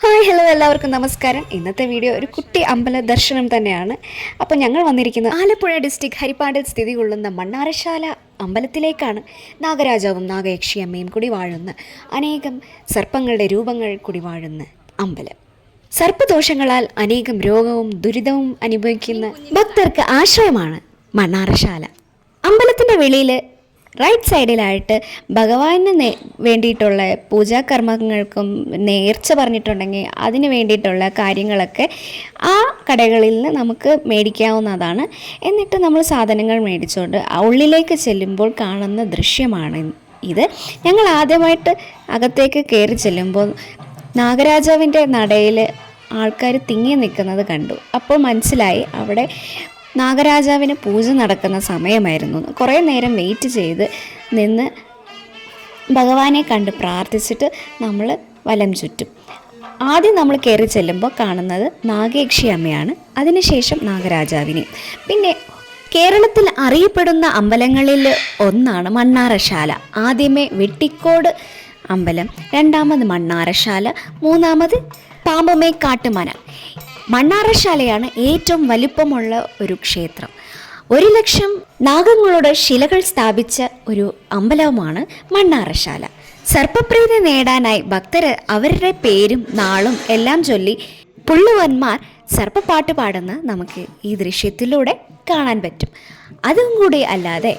Hi hello എല്ലാവർക്കും നമസ്കാരം. ഇന്നത്തെ വീഡിയോ ഒരു കുട്ടി അമ്പല ദർശനം തന്നെയാണ്. അപ്പോൾ ഞങ്ങൾ വന്നിരിക്കുന്നത് ആലപ്പുഴ ഡിസ്ട്രിക്ട് ഹരിപ്പാടിൽ സ്ഥിതി കൊള്ളുന്ന മണ്ണാറശാല അമ്പലത്തിലേക്കാണ്. നാഗരാജാവും നാഗയക്ഷിയമ്മയും കുടിവാഴുന്ന അനേകം സർപ്പങ്ങളുടെ രൂപങ്ങൾ കുടിവാഴുന്ന അമ്പലം. സർപ്പദോഷങ്ങളാൽ അനേകം രോഗവും ദുരിതവും അനുഭവിക്കുന്ന ഭക്തർക്ക് ആശ്രയമാണ് മണ്ണാറശാല. അമ്പലത്തിൻ്റെ വെളിയിൽ റൈറ്റ് സൈഡിലായിട്ട് ഭഗവാന് വേണ്ടിയിട്ടുള്ള പൂജാകർമ്മങ്ങൾക്കും നേർച്ച പറഞ്ഞിട്ടുണ്ടെങ്കിൽ അതിന് വേണ്ടിയിട്ടുള്ള കാര്യങ്ങളൊക്കെ ആ കടകളിൽ നിന്ന് നമുക്ക് മേടിക്കാവുന്നതാണ്. എന്നിട്ട് നമ്മൾ സാധനങ്ങൾ മേടിച്ചുകൊണ്ട് ഉള്ളിലേക്ക് ചെല്ലുമ്പോൾ കാണുന്ന ദൃശ്യമാണ് ഇത്. ഞങ്ങൾ ആദ്യമായിട്ട് അകത്തേക്ക് കയറി ചെല്ലുമ്പോൾ നാഗരാജാവിൻ്റെ നടയിൽ ആൾക്കാർ തിങ്ങി നിൽക്കുന്നത് കണ്ടു. അപ്പോൾ മനസ്സിലായി അവിടെ നാഗരാജാവിന് പൂജ നടക്കുന്ന സമയമായിരുന്നു. കുറേ നേരം വെയിറ്റ് ചെയ്ത് നിന്ന് ഭഗവാനെ കണ്ട് പ്രാർത്ഥിച്ചിട്ട് നമ്മൾ വലം ചുറ്റും. ആദ്യം നമ്മൾ കയറി ചെല്ലുമ്പോൾ കാണുന്നത് നാഗയക്ഷി അമ്മയാണ്, അതിനുശേഷം നാഗരാജാവിനെയും. പിന്നെ കേരളത്തിൽ അറിയപ്പെടുന്ന അമ്പലങ്ങളിൽ ഒന്നാണ് മണ്ണാറശാല. ആദ്യമേ വെട്ടിക്കോട് അമ്പലം, രണ്ടാമത് മണ്ണാറശാല, മൂന്നാമത് പാമ്പമേ കാട്ടുമന. മണ്ണാറശാലയാണ് ഏറ്റവും വലിപ്പമുള്ള ഒരു ക്ഷേത്രം. 1,00,000 നാഗങ്ങളുടെ ശിലകൾ സ്ഥാപിച്ച ഒരു അമ്പലവുമാണ് മണ്ണാറശാല. സർപ്പപ്രീതി നേടാനായി ഭക്തർ അവരുടെ പേരും നാളും എല്ലാം ചൊല്ലി പുള്ളുവന്മാർ സർപ്പപ്പാട്ട് പാടുന്ന നമുക്ക് ഈ ദൃശ്യത്തിലൂടെ കാണാൻ പറ്റും. അതും കൂടി അല്ലാതെ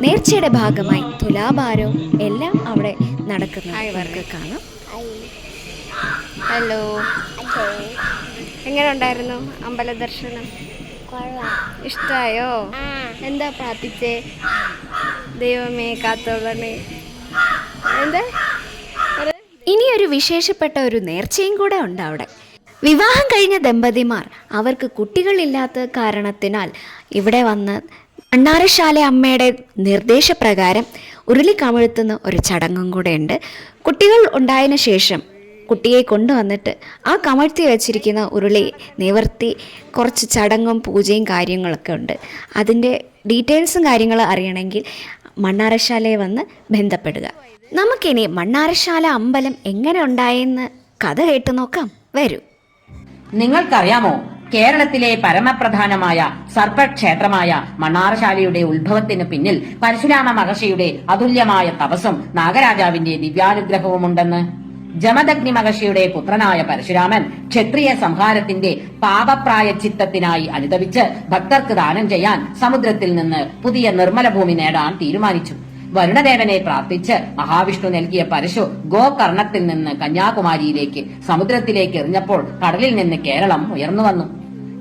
നേർച്ചയുടെ ഭാഗമായി തുലാഭാരവും എല്ലാം അവിടെ നടക്കുന്നവർക്ക് കാണാം. ഹലോ, എങ്ങനെ ഉണ്ടായിരുന്നു അമ്പല ദർശനം? ഇഷ്ടായോ? എന്താ പ്രാർത്ഥിച്ചേ? ദൈവമേ കാത്തോളണേ. എന്താ ഇനിയൊരു വിശേഷപ്പെട്ട ഒരു നേർച്ചയും കൂടെ ഉണ്ട് അവിടെ. വിവാഹം കഴിഞ്ഞ ദമ്പതിമാർ അവർക്ക് കുട്ടികളില്ലാത്ത കാരണത്തിനാൽ ഇവിടെ വന്ന് മണ്ണാറശാല അമ്മയുടെ നിർദ്ദേശപ്രകാരം ഉരുളി കമിഴ്ത്തുന്ന ഒരു ചടങ്ങും കൂടെ ഉണ്ട്. കുട്ടികൾ ഉണ്ടായതിനു ശേഷം കുട്ടിയെ കൊണ്ടുവന്നിട്ട് ആ കമഴ്ത്തി വെച്ചിരിക്കുന്ന ഉരുളി നിവർത്തി കുറച്ച് ചടങ്ങും പൂജയും കാര്യങ്ങളൊക്കെ ഉണ്ട്. അതിൻ്റെ ഡീറ്റെയിൽസും കാര്യങ്ങളും അറിയണമെങ്കിൽ മണ്ണാറശാലയെ വന്ന് ബന്ധപ്പെടുക. നമുക്കിനി മണ്ണാറശാല അമ്പലം എങ്ങനെ ഉണ്ടായെന്ന് കഥ കേട്ടു നോക്കാം. വരൂ. നിങ്ങൾക്കറിയാമോ, കേരളത്തിലെ പരമപ്രധാനമായ സർപ്പക്ഷേത്രമായ മണ്ണാറശാലയുടെ ഉത്ഭവത്തിന് പിന്നിൽ പരശുരാമ മഹർഷിയുടെ അതുല്യമായ തപസ്സും നാഗരാജാവിന്റെ ദിവ്യാനുഗ്രഹവുമുണ്ടെന്ന്? ജമദഗ്നി മഹർഷിയുടെ പുത്രനായ പരശുരാമൻ ക്ഷത്രിയ സംഹാരത്തിന്റെ പാപപ്രായച്ചിത്തത്തിനായി അനുദപിച്ച് ഭക്തർക്ക് ദാനം ചെയ്യാൻ സമുദ്രത്തിൽ നിന്ന് പുതിയ നിർമ്മല ഭൂമി നേടാൻ തീരുമാനിച്ചു. വരുണദേവനെ പ്രാർത്ഥിച്ച് മഹാവിഷ്ണു നൽകിയ പരശു ഗോകർണത്തിൽ നിന്ന് കന്യാകുമാരിയിലേക്ക് സമുദ്രത്തിലേക്ക് എറിഞ്ഞപ്പോൾ കടലിൽ നിന്ന് കേരളം ഉയർന്നു വന്നു.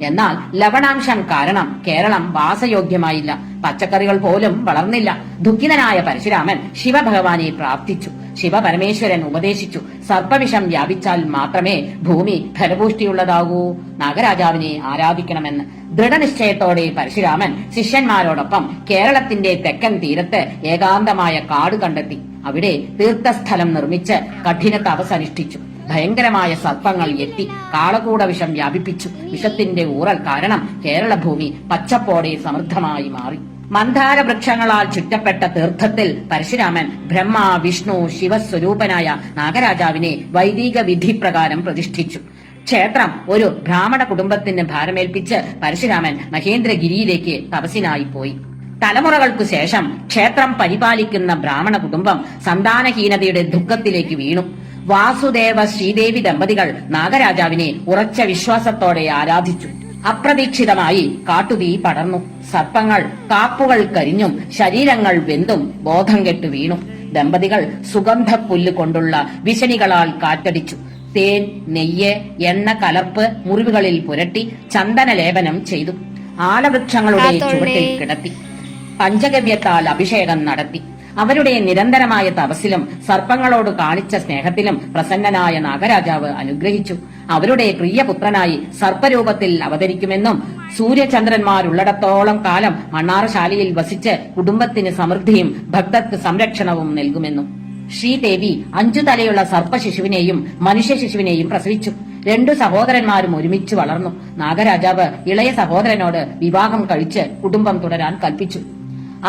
എന്നാൽ ലവണാംശം കാരണം കേരളം വാസയോഗ്യമായില്ല. പച്ചക്കറികൾ പോലും വളർന്നില്ല. ദുഃഖിതനായ പരശുരാമൻ ശിവഭഗവാനെ പ്രാർത്ഥിച്ചു. ശിവപരമേശ്വരൻ ഉപദേശിച്ചു, സർപ്പവിഷം വ്യാപിച്ചാൽ മാത്രമേ ഭൂമി ഫലപുഷ്ടിയുള്ളതാകൂ, നാഗരാജാവിനെ ആരാധിക്കണമെന്ന്. ദൃഢനിശ്ചയത്തോടെ പരശുരാമൻ ശിഷ്യന്മാരോടൊപ്പം കേരളത്തിന്റെ തെക്കൻ തീരത്ത് ഏകാന്തമായ കാട് കണ്ടെത്തി. അവിടെ തീർത്ഥസ്ഥലം നിർമ്മിച്ച് കഠിന തപസ്സനുഷ്ഠിച്ചു. ഭയങ്കരമായ സർപ്പങ്ങൾ എത്തി കാളകൂട വിഷം വ്യാപിപ്പിച്ചു. വിഷത്തിന്റെ ഊറൽ കാരണം കേരള ഭൂമി പച്ചപ്പോടെ സമൃദ്ധമായി മാറി. മന്ദാര വൃക്ഷങ്ങളാൽ ചുറ്റപ്പെട്ട തീർത്ഥത്തിൽ പരശുരാമൻ ബ്രഹ്മ വിഷ്ണു ശിവസ്വരൂപനായ നാഗരാജാവിനെ വൈദിക വിധി പ്രകാരം പ്രതിഷ്ഠിച്ചു. ക്ഷേത്രം ഒരു ബ്രാഹ്മണ കുടുംബത്തിന് ഭാരമേൽപ്പിച്ച് പരശുരാമൻ മഹേന്ദ്രഗിരിയിലേക്ക് തപസ്സിനായി പോയി. തലമുറകൾക്കു ശേഷം ക്ഷേത്രം പരിപാലിക്കുന്ന ബ്രാഹ്മണ കുടുംബം സന്താനഹീനതയുടെ ദുഃഖത്തിലേക്ക് വീണു. വാസുദേവ ശ്രീദേവി ദമ്പതികൾ നാഗരാജാവിനെ ഉറച്ച വിശ്വാസത്തോടെ ആരാധിച്ചു. അപ്രതീക്ഷിതമായി കാട്ടുതീ പടർന്നു. സർപ്പങ്ങൾ കാപ്പുകൾ കരിഞ്ഞും ശരീരങ്ങൾ വെന്തും ബോധം കെട്ടു വീണു. ദമ്പതികൾ സുഗന്ധപ്പുല്ല് കൊണ്ടുള്ള വിശണികളാൽ കാറ്റടിച്ചു. തേൻ, നെയ്യ്, എണ്ണ കലർപ്പ് മുറിവുകളിൽ പുരട്ടി ചന്ദന ലേപനം ചെയ്തു. ആലവൃക്ഷങ്ങളുടെ ചുവട്ടിൽ കിടത്തി പഞ്ചഗവ്യത്താൽ അഭിഷേകം നടത്തി. അവരുടെ നിരന്തരമായ തപസ്സിലും സർപ്പങ്ങളോട് കാണിച്ച സ്നേഹത്തിലും പ്രസന്നനായ നാഗരാജാവ് അനുഗ്രഹിച്ചു. അവരുടെ പ്രിയപുത്രനായി സർപ്പരൂപത്തിൽ അവതരിക്കുമെന്നും സൂര്യചന്ദ്രന്മാരുള്ളിടത്തോളം കാലം മണ്ണാറശാലയിൽ വസിച്ച് കുടുംബത്തിന് സമൃദ്ധിയും ഭക്തർക്ക് സംരക്ഷണവും നൽകുമെന്നും. ശ്രീദേവി 5 തലയുള്ള സർപ്പശിശുവിനെയും മനുഷ്യ ശിശുവിനെയും പ്രസവിച്ചു. 2 സഹോദരന്മാരും ഒരുമിച്ച് വളർന്നു. നാഗരാജാവ് ഇളയ സഹോദരനോട് വിവാഹം കഴിച്ച് കുടുംബം തുടരാൻ കൽപ്പിച്ചു.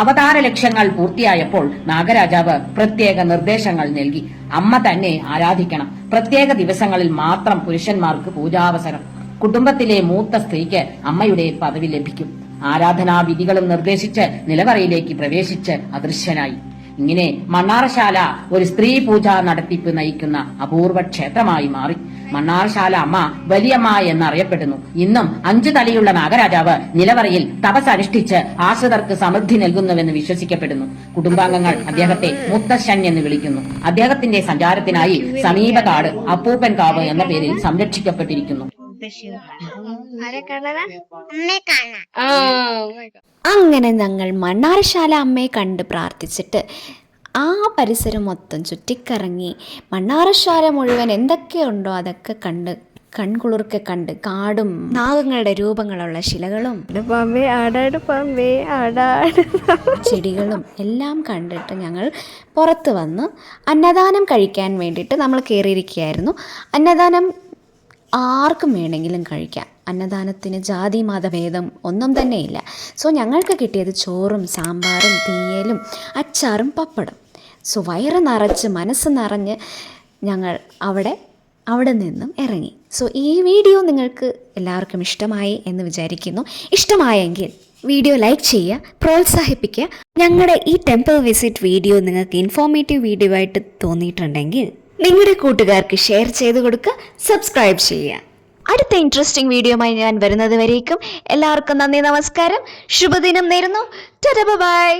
അവതാര ലക്ഷ്യങ്ങൾ പൂർത്തിയായപ്പോൾ നാഗരാജാവ് പ്രത്യേക നിർദ്ദേശങ്ങൾ നൽകി. അമ്മ തന്നെ ആരാധിക്കണം. പ്രത്യേക ദിവസങ്ങളിൽ മാത്രം പുരുഷന്മാർക്ക് പൂജാവസരം. കുടുംബത്തിലെ മൂത്ത സ്ത്രീക്ക് അമ്മയുടെ പദവി ലഭിക്കും. ആരാധനാവിധികളും നിർദ്ദേശിച്ച് നിലവറയിലേക്ക് പ്രവേശിച്ച് അദൃശ്യനായി. ഇങ്ങനെ മണ്ണാറശാല ഒരു സ്ത്രീ പൂജ നടത്തിപ്പ് നയിക്കുന്ന അപൂർവ ക്ഷേത്രമായി മാറി. മണ്ണാറശാല അമ്മ വലിയമ്മ എന്നറിയപ്പെടുന്നു. ഇന്നും 5 തലയുള്ള നാഗരാജാവ് നിലവറയിൽ തപസ്സനുഷ്ഠിച്ച് ആശ്രിതർക്ക് സമൃദ്ധി നൽകുന്നുവെന്ന് വിശ്വസിക്കപ്പെടുന്നു. കുടുംബാംഗങ്ങൾ അദ്ദേഹത്തെ മുത്തശ്ശൻ എന്ന് വിളിക്കുന്നു. അദ്ദേഹത്തിന്റെ സഞ്ചാരത്തിനായി സമീപകാട് അപ്പൂപ്പൻ കാവ് എന്ന പേരിൽ സംരക്ഷിക്കപ്പെട്ടിരിക്കുന്നു. അങ്ങനെ ഞങ്ങൾ മണ്ണാറശാല അമ്മയെ കണ്ട് പ്രാർത്ഥിച്ചിട്ട് ആ പരിസരം മൊത്തം ചുറ്റിക്കറങ്ങി മണ്ണാറശാല മുഴുവൻ എന്തൊക്കെയുണ്ടോ അതൊക്കെ കണ്ട് കൺകുളിർക്കെ കണ്ട് കാടും നാഗങ്ങളുടെ രൂപങ്ങളുള്ള ശിലകളും പാമ്പേ ആടാട് പാമ്പേ ആടാട് ചെടികളും എല്ലാം കണ്ടിട്ട് ഞങ്ങൾ പുറത്ത് വന്ന് അന്നദാനം കഴിക്കാൻ വേണ്ടിയിട്ട് നമ്മൾ കയറിയിരിക്കുകയായിരുന്നു. അന്നദാനം ആർക്കും വേണമെങ്കിലും കഴിക്കാം. അന്നദാനത്തിന് ജാതി മതഭേദം ഒന്നും തന്നെയില്ല. സോ ഞങ്ങൾക്ക് കിട്ടിയത് ചോറും സാമ്പാറും തീയലും അച്ചാറും പപ്പടം. സോ വയറ് നിറച്ച് മനസ്സ് നിറഞ്ഞ് ഞങ്ങൾ അവിടെ നിന്നും ഇറങ്ങി. സോ ഈ വീഡിയോ നിങ്ങൾക്ക് എല്ലാവർക്കും ഇഷ്ടമായി എന്ന് വിചാരിക്കുന്നു. ഇഷ്ടമായെങ്കിൽ വീഡിയോ ലൈക്ക് ചെയ്യുക, പ്രോത്സാഹിപ്പിക്കുക. ഞങ്ങളുടെ ഈ ടെമ്പിൾ വിസിറ്റ് വീഡിയോ നിങ്ങൾക്ക് ഇൻഫോർമേറ്റീവ് വീഡിയോ ആയിട്ട് തോന്നിയിട്ടുണ്ടെങ്കിൽ നിങ്ങളുടെ കൂട്ടുകാർക്ക് ഷെയർ ചെയ്ത് കൊടുക്കുക, സബ്സ്ക്രൈബ് ചെയ്യുക. അടുത്ത ഇൻട്രസ്റ്റിംഗ് വീഡിയോയുമായി ഞാൻ വരുന്നത് വരേക്കും എല്ലാവർക്കും നന്ദി, നമസ്കാരം, ശുഭദിനം നേരുന്നു. ബൈ.